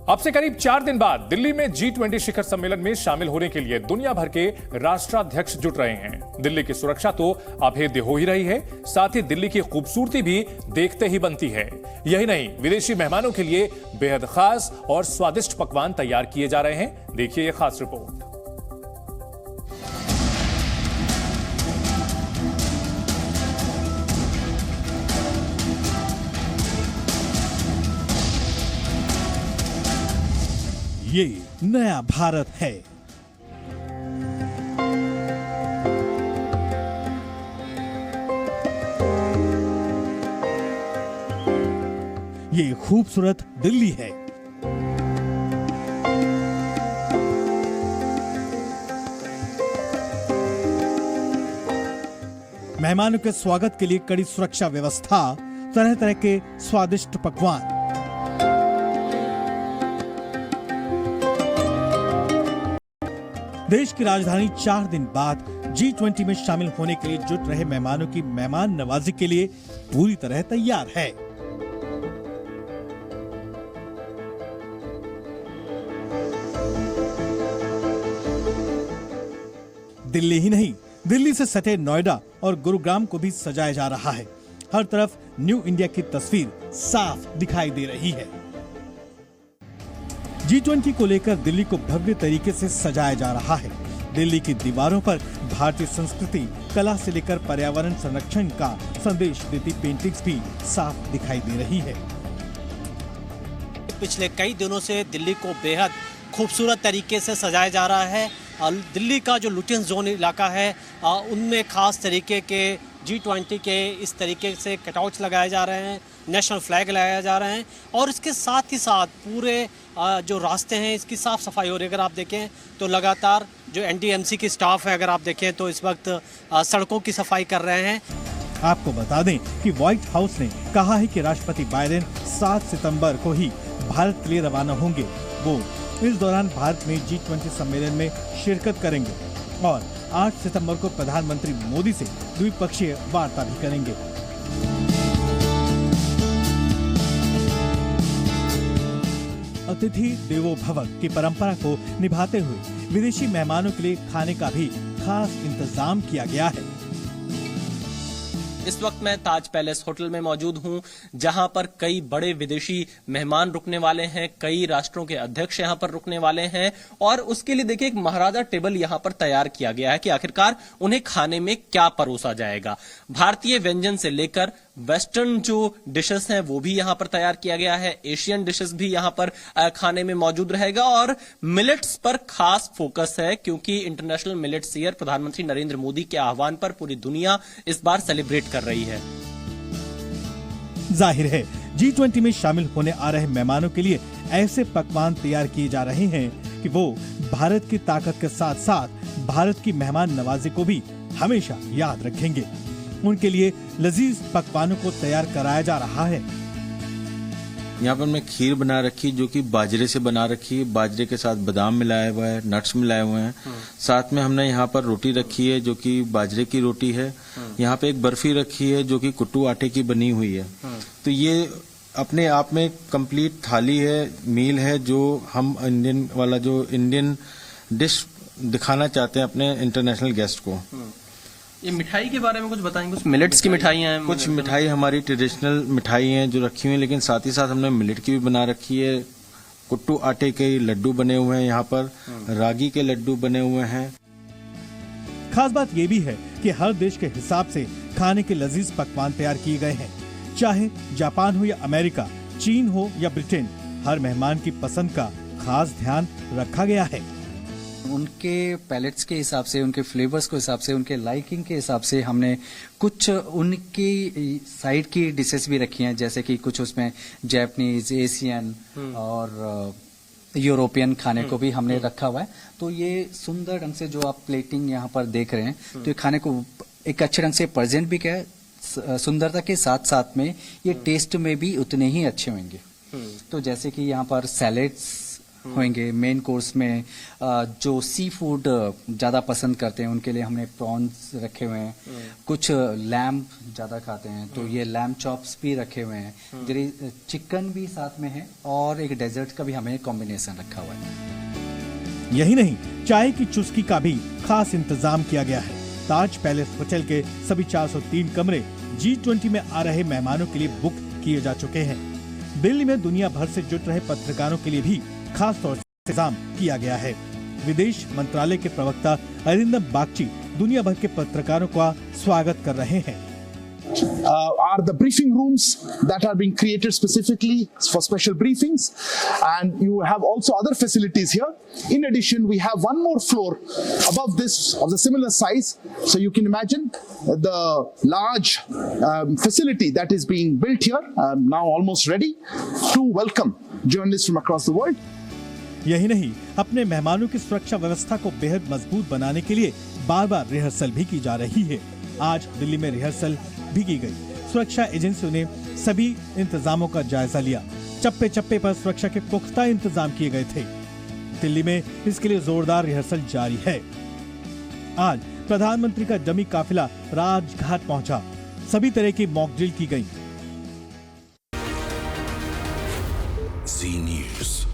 अब से करीब 4 दिन बाद दिल्ली में G20 शिखर सम्मेलन में शामिल होने के लिए दुनिया भर के राष्ट्राध्यक्ष जुट रहे हैं। दिल्ली की सुरक्षा तो अभेद्य हो ही रही है, साथ ही दिल्ली की खूबसूरती भी देखते ही बनती है। यही नहीं, विदेशी मेहमानों के लिए बेहद खास और स्वादिष्ट पकवान तैयार किए जा रहे हैं। देखिए ये खास रिपोर्ट। ये नया भारत है। ये खूबसूरत दिल्ली है। मेहमानों के स्वागत के लिए कड़ी सुरक्षा व्यवस्था, तरह तरह के स्वादिष्ट पकवान। देश की राजधानी 4 दिन बाद G20 में शामिल होने के लिए जुट रहे मेहमानों की मेहमान नवाजी के लिए पूरी तरह तैयार है। दिल्ली ही नहीं, दिल्ली से सटे नोएडा और गुरुग्राम को भी सजाया जा रहा है। हर तरफ न्यू इंडिया की तस्वीर साफ दिखाई दे रही है। G20 को लेकर दिल्ली को भव्य तरीके से सजाया जा रहा है। दिल्ली की दीवारों पर भारतीय संस्कृति, कला से लेकर पर्यावरण संरक्षण का संदेश देती पेंटिंग्स भी साफ दिखाई दे रही है। पिछले कई दिनों से दिल्ली को बेहद खूबसूरत तरीके से सजाया जा रहा है। दिल्ली का जो लुटियन जोन इलाका है उनमें खास तरीके के G20 के इस तरीके से कटआउट्स लगाए जा रहे हैं, नेशनल फ्लैग लगाए जा रहे हैं और इसके साथ ही साथ पूरे जो रास्ते हैं इसकी साफ़ सफाई हो रही है। अगर आप देखें तो लगातार जो NDMC की स्टाफ है, अगर आप देखें तो इस वक्त सड़कों की सफाई कर रहे हैं। आपको बता दें कि व्हाइट हाउस ने कहा है कि राष्ट्रपति बाइडेन 7 सितंबर को ही भारत के लिए रवाना होंगे। वो इस दौरान भारत में G20 सम्मेलन में शिरकत करेंगे और 8 सितंबर को प्रधानमंत्री मोदी से द्विपक्षीय वार्ता भी करेंगे। अतिथि देवो भव की परंपरा को निभाते हुए विदेशी मेहमानों के लिए खाने का भी खास इंतजाम किया गया है। इस वक्त मैं ताज पैलेस होटल में मौजूद हूं, जहां पर कई बड़े विदेशी मेहमान रुकने वाले हैं, कई राष्ट्रों के अध्यक्ष यहां पर रुकने वाले हैं और उसके लिए देखिए एक महाराजा टेबल यहां पर तैयार किया गया है कि आखिरकार उन्हें खाने में क्या परोसा जाएगा। भारतीय व्यंजन से लेकर वेस्टर्न जो डिशेस हैं वो भी यहां पर तैयार किया गया है, एशियन डिशेस भी यहां पर खाने में मौजूद रहेगा और मिलेट्स पर खास फोकस है क्योंकि इंटरनेशनल मिलेट्स ईयर प्रधानमंत्री नरेंद्र मोदी के आह्वान पर पूरी दुनिया इस बार सेलिब्रेट कर रही है। जाहिर है G20 में शामिल होने आ रहे मेहमानों के लिए ऐसे पकवान तैयार किए जा रहे हैं कि वो भारत की ताकत के साथ साथ भारत की मेहमान नवाजी को भी हमेशा याद रखेंगे। उनके लिए लजीज पकवानों को तैयार कराया जा रहा है। यहाँ पर मैं खीर बना रखी जो कि बाजरे से बना रखी है। बाजरे के साथ बादाम मिलाया हुआ है, नट्स मिलाए हुए हैं। साथ में हमने यहाँ पर रोटी रखी है जो कि बाजरे की रोटी है। यहाँ पे एक बर्फी रखी है जो कि कुट्टू आटे की बनी हुई है। तो ये अपने आप में कंप्लीट थाली है, मील है जो हम इंडियन वाला जो इंडियन डिश दिखाना चाहते हैं अपने इंटरनेशनल गेस्ट को। ये मिठाई के बारे में कुछ बताएंगे? कुछ मिलेट्स की मिठाइयाँ हैं? कुछ मिठाई हमारी ट्रेडिशनल मिठाई हैं जो रखी हुई हैं, लेकिन साथ ही साथ हमने मिलेट की भी बना रखी है। कुट्टू आटे के लड्डू बने हुए हैं, यहाँ पर रागी के लड्डू बने हुए हैं। खास बात ये भी है कि हर देश के हिसाब से खाने के लजीज पकवान तैयार किए गए हैं। चाहे जापान हो या अमेरिका, चीन हो या ब्रिटेन, हर मेहमान की पसंद का खास ध्यान रखा गया है। उनके पैलेट्स के हिसाब से, उनके फ्लेवर्स के हिसाब से, उनके लाइकिंग के हिसाब से हमने कुछ उनकी साइड की डिशेस भी रखी हैं, जैसे कि कुछ उसमें जापानीज, एशियन और यूरोपियन खाने को भी हमने रखा हुआ है। तो ये सुंदर ढंग से जो आप प्लेटिंग यहाँ पर देख रहे हैं, तो ये खाने को एक अच्छे ढंग से प्रेजेंट भी किया है। सुंदरता के साथ साथ में ये टेस्ट में भी उतने ही अच्छे होंगे। तो जैसे कि यहाँ पर सैलेड्स होंगे। मेन कोर्स में जो सी फूड ज्यादा पसंद करते हैं उनके लिए हमने प्रॉन्स रखे हुए हैं। कुछ लैम्ब ज्यादा खाते हैं तो ये लैम्ब चॉप्स भी रखे हुए हैं। चिकन भी साथ में है और एक डेजर्ट का भी हमें कॉम्बिनेशन रखा हुआ है। यही नहीं, चाय की चुस्की का भी खास इंतजाम किया गया है। ताज पैलेस होटल के सभी 403 कमरे G20 में आ रहे मेहमानों के लिए बुक किए जा चुके हैं। दिल्ली में दुनिया भर से जुट रहे पत्रकारों के लिए भी खास तौर से इंतजाम किया गया है। विदेश मंत्रालय के प्रवक्ता अरिंदम बागची दुनिया भर के पत्रकारों का स्वागत कर रहे हैं। Are the briefing rooms that are being created specifically for special briefings, and you have also other facilities here. In addition, we have one more floor above this of the similar size, so you can imagine the large facility that is being built here, now almost ready to welcome journalists from across the world. यही नहीं, अपने मेहमानों की सुरक्षा व्यवस्था को बेहद मजबूत बनाने के लिए बार-बार रिहर्सल भी की जा रही है। आज दिल्ली में रिहर्सल भी की गई। सुरक्षा एजेंसियों ने सभी इंतजामों का जायजा लिया। चप्पे चप्पे पर सुरक्षा के पुख्ता इंतजाम किए गए थे। दिल्ली में इसके लिए जोरदार रिहर्सल जारी है। आज प्रधानमंत्री का डमी काफिला राजघाट पहुंचा। सभी तरह की मॉक ड्रिल की गई। Z News.